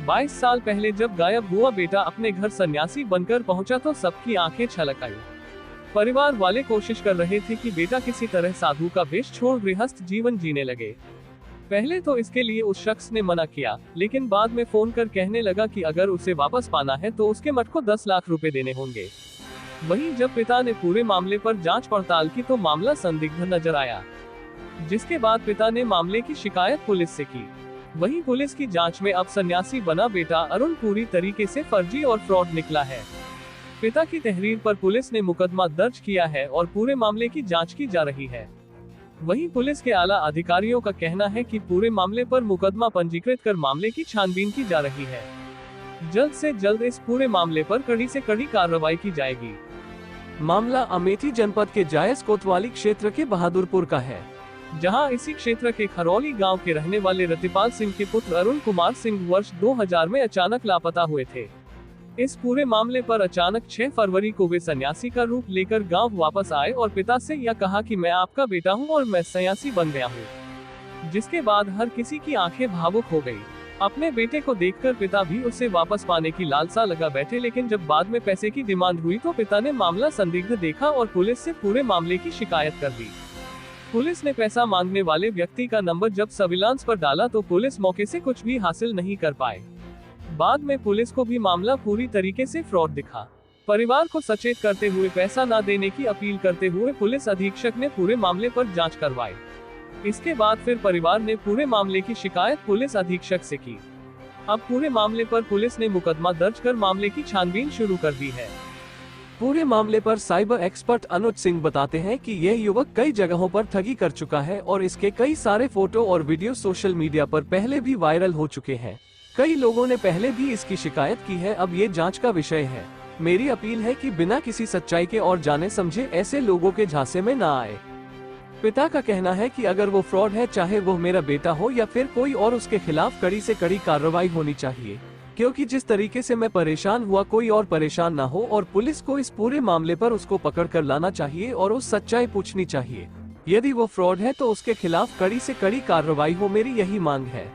22 साल पहले जब गायब हुआ बेटा अपने घर सन्यासी बनकर पहुंचा तो सबकी आंखें छलक आई। परिवार वाले कोशिश कर रहे थे कि बेटा किसी तरह साधु का वेश छोड़ गृहस्थ जीवन जीने लगे। पहले तो इसके लिए उस शख्स ने मना किया, लेकिन बाद में फोन कर कहने लगा कि अगर उसे वापस पाना है तो उसके मठ को 10 लाख रुपए देने होंगे। वहीं जब पिता ने पूरे मामले पर जांच पड़ताल की तो मामला संदिग्ध नजर आया, जिसके बाद पिता ने मामले की शिकायत पुलिस से की। वहीं पुलिस की जांच में अब सन्यासी बना बेटा अरुण पूरी तरीके से फर्जी और फ्रॉड निकला है। पिता की तहरीर पर पुलिस ने मुकदमा दर्ज किया है और पूरे मामले की जांच की जा रही है। वहीं पुलिस के आला अधिकारियों का कहना है कि पूरे मामले पर मुकदमा पंजीकृत कर मामले की छानबीन की जा रही है। जल्द से जल्द इस पूरे मामले पर कड़ी से कड़ी कार्रवाई की जाएगी। मामला अमेठी जनपद के जायस कोतवाली क्षेत्र के बहादुरपुर का है, जहां इसी क्षेत्र के खरौली गांव के रहने वाले रतिपाल सिंह के पुत्र अरुण कुमार सिंह वर्ष 2000 में अचानक लापता हुए थे। इस पूरे मामले पर अचानक 6 फरवरी को वे सन्यासी का रूप लेकर गांव वापस आए और पिता से यह कहा कि मैं आपका बेटा हूं और मैं सन्यासी बन गया हूं, जिसके बाद हर किसी की आंखें भावुक हो गई। अपने बेटे को देखकर पिता भी उसे वापस पाने की लालसा लगा बैठे, लेकिन जब बाद में पैसे की डिमांड हुई तो पिता ने मामला संदिग्ध देखा और पुलिस से पूरे मामले की शिकायत कर दी। पुलिस ने पैसा मांगने वाले व्यक्ति का नंबर जब सर्विलांस पर डाला तो पुलिस मौके से कुछ भी हासिल नहीं कर पाए। बाद में पुलिस को भी मामला पूरी तरीके से फ्रॉड दिखा। परिवार को सचेत करते हुए पैसा न देने की अपील करते हुए पुलिस अधीक्षक ने पूरे मामले पर जांच करवाई। इसके बाद फिर परिवार ने पूरे मामले की शिकायत पुलिस अधीक्षक से की। अब पूरे मामले पर पुलिस ने मुकदमा दर्ज कर मामले की छानबीन शुरू कर दी है। पूरे मामले पर साइबर एक्सपर्ट अनुज सिंह बताते हैं कि यह युवक कई जगहों पर ठगी कर चुका है और इसके कई सारे फोटो और वीडियो सोशल मीडिया पर पहले भी वायरल हो चुके हैं। कई लोगों ने पहले भी इसकी शिकायत की है। अब ये जांच का विषय है। मेरी अपील है कि बिना किसी सच्चाई के और जाने समझे ऐसे लोगों के झांसे में न आए। पिता का कहना है कि अगर वो फ्रॉड है, चाहे वो मेरा बेटा हो या फिर कोई और, उसके खिलाफ कड़ी से कड़ी कार्रवाई होनी चाहिए, क्योंकि जिस तरीके से मैं परेशान हुआ कोई और परेशान ना हो और पुलिस को इस पूरे मामले पर उसको पकड़ कर लाना चाहिए और उस सच्चाई पूछनी चाहिए। यदि वो फ्रॉड है तो उसके खिलाफ कड़ी से कड़ी कार्रवाई हो, मेरी यही मांग है।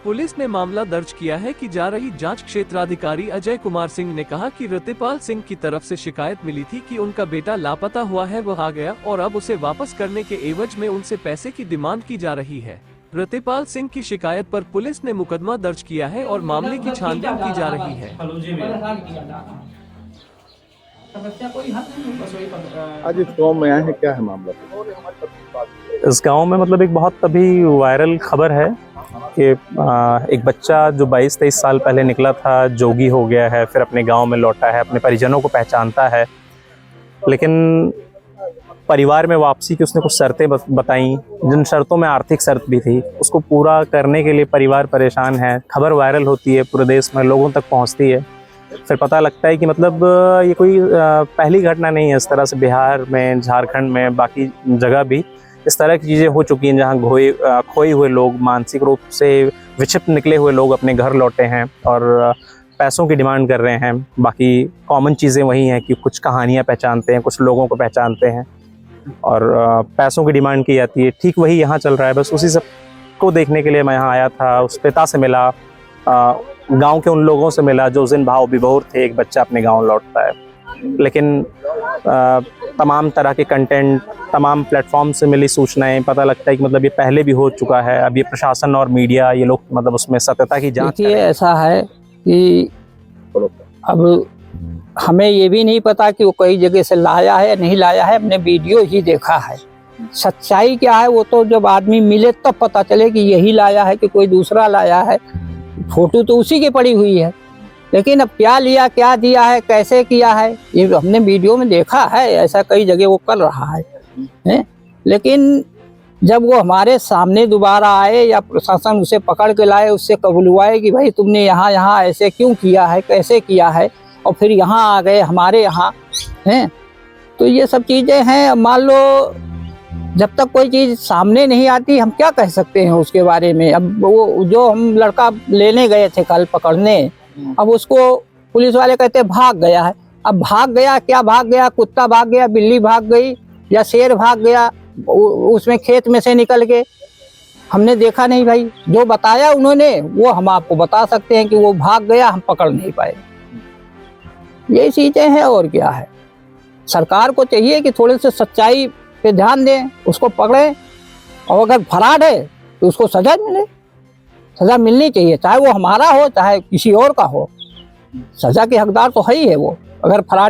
पुलिस ने मामला दर्ज किया है कि जा रही जांच क्षेत्राधिकारी अजय कुमार सिंह ने कहा कि रतिपाल सिंह की तरफ से शिकायत मिली थी कि उनका बेटा लापता हुआ है, वह आ गया और अब उसे वापस करने के एवज में उनसे पैसे की डिमांड की जा रही है। रतिपाल सिंह की शिकायत पर पुलिस ने मुकदमा दर्ज किया है और मामले की छानबीन की जा रही है। आज इस गाँव में आए हैं, क्या है मामला? इस गांव में मतलब एक बहुत अभी वायरल खबर है कि एक बच्चा जो 22-23 साल पहले निकला था, जोगी हो गया है, फिर अपने गांव में लौटा है, अपने परिजनों को पहचानता है, लेकिन परिवार में वापसी की उसने कुछ शर्तें बताई, जिन शर्तों में आर्थिक शर्त भी थी। उसको पूरा करने के लिए परिवार परेशान है। खबर वायरल होती है, पूरे देश में लोगों तक पहुंचती है, फिर पता लगता है कि मतलब ये कोई पहली घटना नहीं है। इस तरह से बिहार में, झारखंड में, बाकी जगह भी इस तरह की चीज़ें हो चुकी हैं, जहाँ खोए हुए लोग, मानसिक रूप से विक्षिप्त निकले हुए लोग अपने घर लौटे हैं और पैसों की डिमांड कर रहे हैं। बाकी कॉमन चीज़ें वही हैं कि कुछ कहानियाँ पहचानते हैं, कुछ लोगों को पहचानते हैं और पैसों की डिमांड की जाती है। ठीक वही यहाँ चल रहा है। बस उसी सब को देखने के लिए मैं यहाँ आया था। उस पिता से मिला, गांव के उन लोगों से मिला जो उस दिन भाव विभोर थे। एक बच्चा अपने गांव लौटता है, लेकिन तमाम तरह के कंटेंट, तमाम प्लेटफॉर्म से मिली सूचनाएं, पता लगता है कि मतलब ये पहले भी हो चुका है। अब ये प्रशासन और मीडिया, ये लोग मतलब उसमें सत्यता की जांच। देखिए, ऐसा है कि अब हमें ये भी नहीं पता कि वो कई जगह से लाया है या नहीं लाया है। हमने वीडियो ही देखा है। सच्चाई क्या है वो तो जब आदमी मिले तब पता चले कि यही लाया है कि कोई दूसरा लाया है। फोटो तो उसी की पड़ी हुई है, लेकिन अब क्या लिया, क्या दिया है, कैसे किया है, ये हमने वीडियो में देखा है। ऐसा कई जगह वो कर रहा है। लेकिन जब वो हमारे सामने दोबारा आए या प्रशासन उसे पकड़ के लाए, उससे कबूलवाए कि भाई तुमने यहाँ यहाँ ऐसे क्यों किया है, कैसे किया है, और फिर यहाँ आ गए हमारे यहाँ हैं, तो ये सब चीज़ें हैं। मान लो जब तक कोई चीज़ सामने नहीं आती हम क्या कह सकते हैं उसके बारे में। अब वो जो हम लड़का लेने गए थे कल पकड़ने, अब उसको पुलिस वाले कहते भाग गया है। अब भाग गया, क्या भाग गया? कुत्ता भाग गया, बिल्ली भाग गई या शेर भाग गया उसमें खेत में से निकल के? हमने देखा नहीं भाई, जो बताया उन्होंने वो हम आपको बता सकते हैं कि वो भाग गया, हम पकड़ नहीं पाए। ये चीजें हैं और क्या है। सरकार को चाहिए कि थोड़े से सच्चाई पे ध्यान दें, उसको पकड़ें, और अगर फराड है तो उसको सजा मिले। सजा मिलनी चाहिए, चाहे वो हमारा हो चाहे किसी और का हो। सजा के हकदार तो है ही है वो, अगर फराड